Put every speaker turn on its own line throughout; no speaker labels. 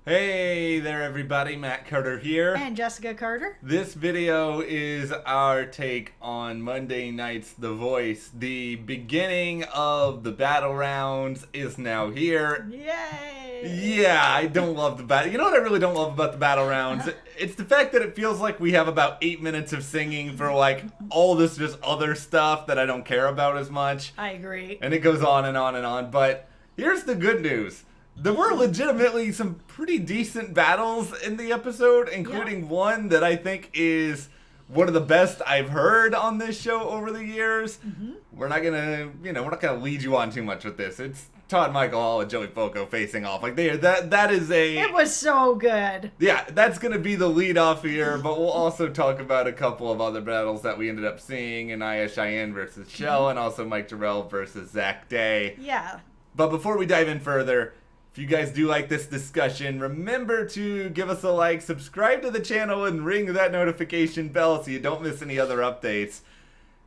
Hey there everybody, Matt Carter here.
And Jessica Carter.
This video is our take on Monday night's The Voice. The beginning of the battle rounds is now here.
Yay!
Yeah, I don't love the battle. You know what I really don't love about the battle rounds? It's the fact that it feels like we have about 8 minutes of singing for like all this just other stuff that I don't care about as much.
I agree.
And it goes on and on and on. But here's the good news. There were legitimately some pretty decent battles in the episode, including one that I think is one of the best I've heard on this show over the years. Mm-hmm. We're not gonna lead you on too much with this. It's Todd Michael Hall and Joey Foco facing off. Like that is a.
It was so good.
Yeah, that's gonna be the lead off here, but we'll also talk about a couple of other battles that we ended up seeing: Anaya Cheyenne versus Shell, and also Mike Jerel versus Zach Day.
Yeah.
But before we dive in further, if you guys do like this discussion, remember to give us a like, subscribe to the channel, and ring that notification bell so you don't miss any other updates.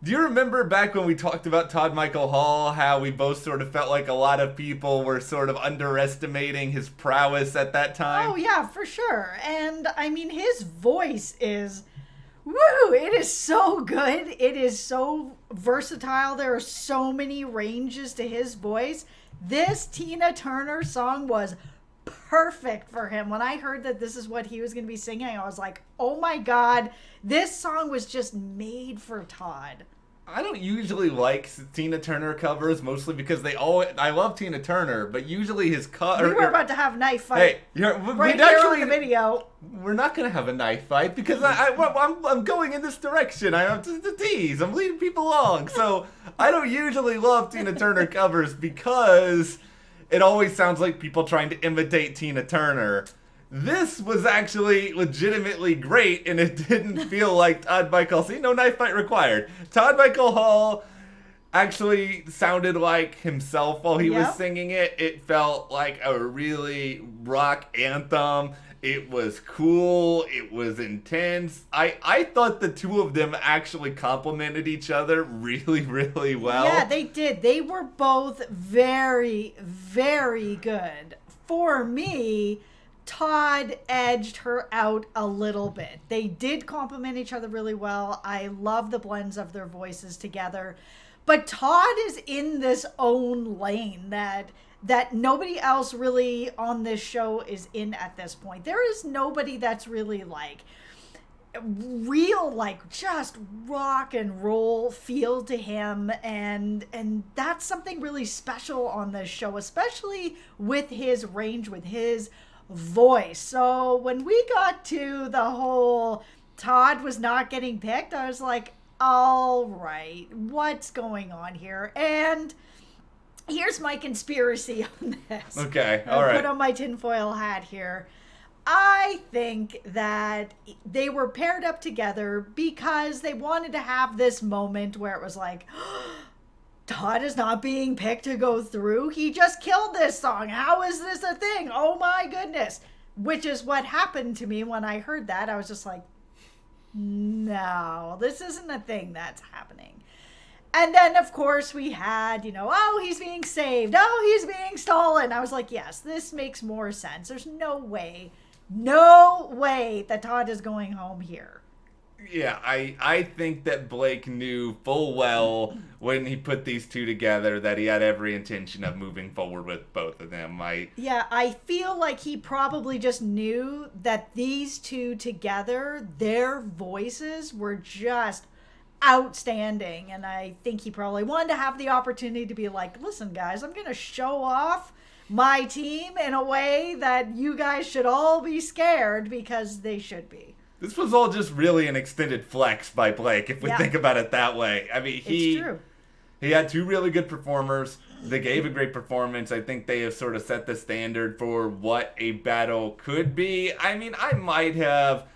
Do you remember back when we talked about Todd Michael Hall, how we both sort of felt like a lot of people were sort of underestimating his prowess at that time?
Oh, yeah, for sure. And, I mean, his voice is... Woo! It is so good. It is so versatile. There are so many ranges to his voice. This Tina Turner song was perfect for him. When I heard that this is what he was going to be singing, I was like, oh my God, this song was just made for Todd.
I don't usually like Tina Turner covers, mostly because I love Tina Turner, but usually his
We were about to have a knife fight.
Hey,
right here on the video.
We're not going to have a knife fight because I'm going in this direction. I'm just a tease. I'm leading people along. So I don't usually love Tina Turner covers because it always sounds like people trying to imitate Tina Turner. This was actually legitimately great, and it didn't feel like Todd Michael. See, no knife fight required. Todd Michael Hall actually sounded like himself while he was singing it. It felt like a really rock anthem. It was cool. It was intense. I thought the two of them actually complimented each other really, really well.
Yeah, they did. They were both very, very good. For me, Todd edged her out a little bit. They did compliment each other really well. I love the blends of their voices together. But Todd is in this own lane that nobody else really on this show is in at this point. There is nobody that's really like real, like just rock and roll feel to him, and that's something really special on this show, especially with his range, with his voice. So when we got to the whole Todd was not getting picked, I was like, all right, what's going on here? And here's my conspiracy on this.
Okay, all right.
Put on my tinfoil hat here. I think that they were paired up together because they wanted to have this moment where it was like, Todd is not being picked to go through. He just killed this song. How is this a thing? Oh my goodness. Which is what happened to me when I heard that. I was just like, no, this isn't a thing that's happening. And then, of course, we had, oh, he's being saved. Oh, he's being stolen. I was like, yes, this makes more sense. There's no way that Todd is going home here.
Yeah, I think that Blake knew full well when he put these two together that he had every intention of moving forward with both of them.
I feel like he probably just knew that these two together, their voices were just outstanding. And I think he probably wanted to have the opportunity to be like, listen, guys, I'm going to show off my team in a way that you guys should all be scared, because they should be.
This was all just really an extended flex by Blake, if we think about it that way. I mean,
it's true.
He had two really good performers. They gave a great performance. I think they have sort of set the standard for what a battle could be. I mean, I might have,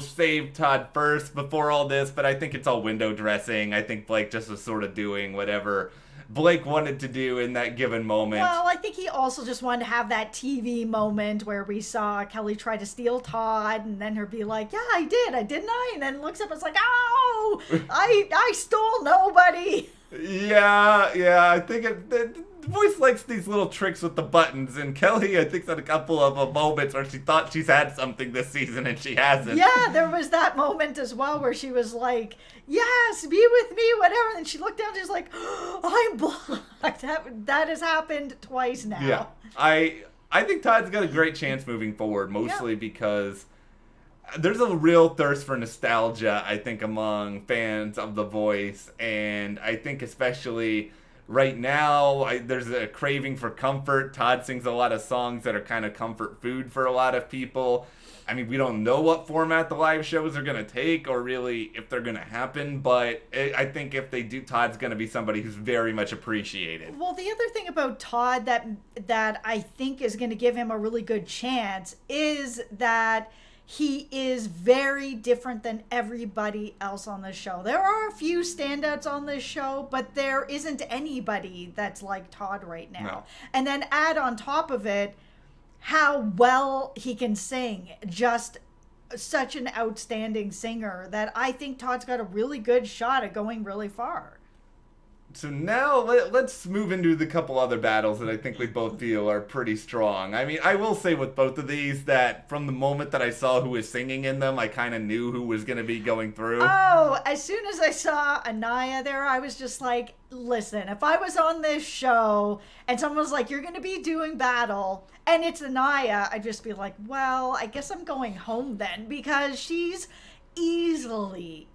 saved Todd first before all this, but I think it's all window dressing. I think Blake just was sort of doing whatever Blake wanted to do in that given moment.
Well, I think he also just wanted to have that TV moment where we saw Kelly try to steal Todd, and then her be like, yeah, I didn't I? And then looks up and it's like, oh, I stole nobody.
Yeah, I think The voice likes these little tricks with the buttons, and Kelly, I think, had a couple of moments where she thought she's had something this season and she hasn't.
Yeah, there was that moment as well where she was like, yes, be with me, whatever. And she looked down and she's like, oh, I'm blocked. That has happened twice now.
Yeah. I think Todd's got a great chance moving forward, mostly because there's a real thirst for nostalgia, I think, among fans of The Voice. And I think especially right now, there's a craving for comfort. Todd sings a lot of songs that are kind of comfort food for a lot of people. I mean, we don't know what format the live shows are going to take or really if they're going to happen, but I think if they do, Todd's going to be somebody who's very much appreciated.
Well, the other thing about Todd that I think is going to give him a really good chance is that he is very different than everybody else on the show. There are a few standouts on this show, but there isn't anybody that's like Todd right now.
No.
And then add on top of it how well he can sing. Just such an outstanding singer that I think Todd's got a really good shot at going really far.
So now let's move into the couple other battles that I think we both feel are pretty strong. I mean, I will say with both of these that from the moment that I saw who was singing in them, I kind of knew who was going to be going through.
Oh, as soon as I saw Anaya there, I was just like, listen, if I was on this show and someone was like, you're going to be doing battle, and it's Anaya, I'd just be like, well, I guess I'm going home then, because she's easily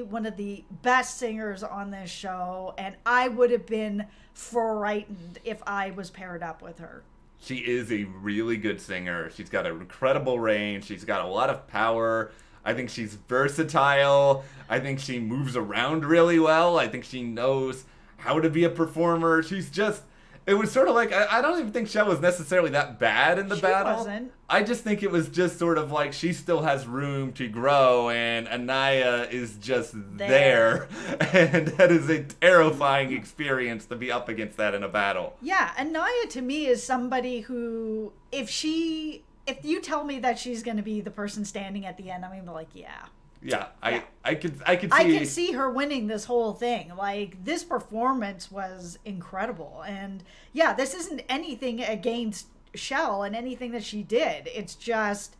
one of the best singers on this show, and I would have been frightened if I was paired up with her.
She is a really good singer. She's got an incredible range. She's got a lot of power. I think she's versatile. I think she moves around really well. I think she knows how to be a performer. She's just... It was sort of like, I don't even think Shell was necessarily that bad in the battle.
Wasn't.
I just think it was just sort of like she still has room to grow and Anaya is just there. And that is a terrifying experience to be up against that in a battle.
Yeah, Anaya to me is somebody who, if you tell me that she's going to be the person standing at the end, I'm going to be like, yeah.
Yeah,
Yeah.
I could see...
I can see her winning this whole thing. Like, this performance was incredible. And, yeah, this isn't anything against Shell and anything that she did. It's just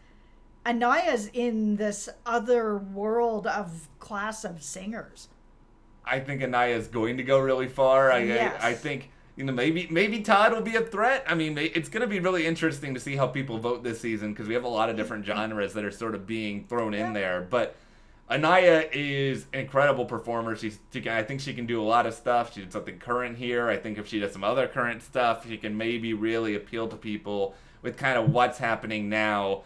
Anaya's in this other world of class of singers.
I think Anaya's going to go really far.
Yes.
I think... You know, maybe Todd will be a threat. I mean, it's going to be really interesting to see how people vote this season because we have a lot of different genres that are sort of being thrown in there. But Anaya is an incredible performer. I think she can do a lot of stuff. She did something current here. I think if she does some other current stuff, she can maybe really appeal to people with kind of what's happening now.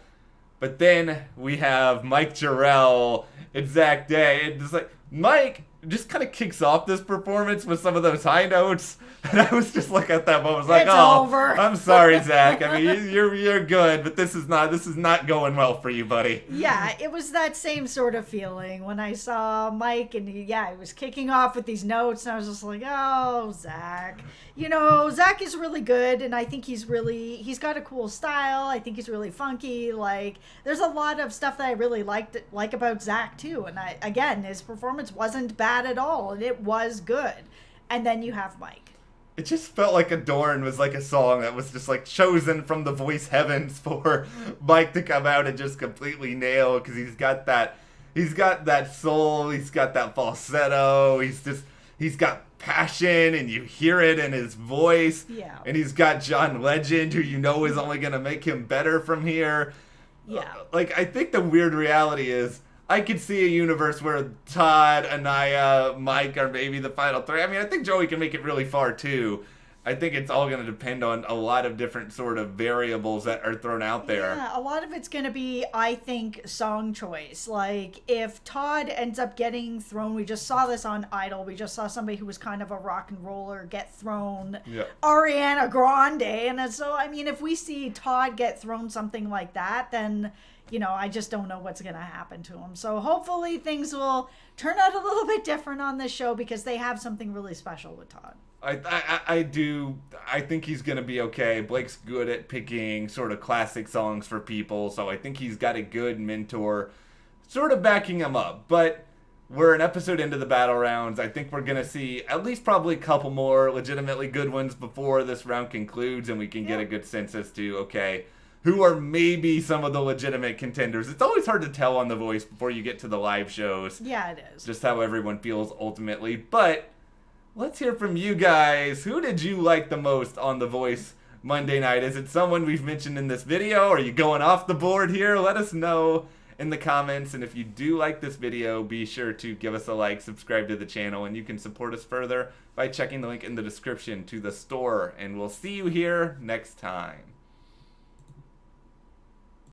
But then we have Mike Jerel and Zach Day. And it's like, Mike just kind of kicks off this performance with some of those high notes. And I was just like at that moment, I was like,
it's
"Oh,
over.
I'm sorry, Zach. I mean, you're good, but this is not going well for you, buddy."
Yeah, it was that same sort of feeling when I saw Mike, and he was kicking off with these notes, and I was just like, "Oh, Zach." You know, Zach is really good, and I think he's got a cool style. I think he's really funky. Like, there's a lot of stuff that I really like about Zach too. And his performance wasn't bad at all, and it was good. And then you have Mike.
It just felt like Adorn was like a song that was just like chosen from the voice heavens for Mike to come out and just completely nail, because he's got that soul, he's got that falsetto, he's got passion, and you hear it in his voice.
Yeah.
And he's got John Legend, who you know is only gonna make him better from here.
Yeah.
I think the weird reality is I could see a universe where Todd, Anaya, Mike are maybe the final three. I mean, I think Joey can make it really far, too. I think it's all going to depend on a lot of different sort of variables that are thrown out there.
Yeah, a lot of it's going to be, I think, song choice. Like, if Todd ends up getting thrown, we just saw this on Idol. We just saw somebody who was kind of a rock and roller get thrown.
Yeah.
Ariana Grande. And so, I mean, if we see Todd get thrown something like that, then... You know, I just don't know what's going to happen to him. So hopefully things will turn out a little bit different on this show because they have something really special with Todd.
I do. I think he's going to be okay. Blake's good at picking sort of classic songs for people, so I think he's got a good mentor sort of backing him up. But we're an episode into the battle rounds. I think we're going to see at least probably a couple more legitimately good ones before this round concludes, and we can get a good sense as to, okay, who are maybe some of the legitimate contenders. It's always hard to tell on The Voice before you get to the live shows.
Yeah, it is.
Just how everyone feels ultimately. But let's hear from you guys. Who did you like the most on The Voice Monday night? Is it someone we've mentioned in this video? Are you going off the board here? Let us know in the comments. And if you do like this video, be sure to give us a like, subscribe to the channel, and you can support us further by checking the link in the description to the store. And we'll see you here next time.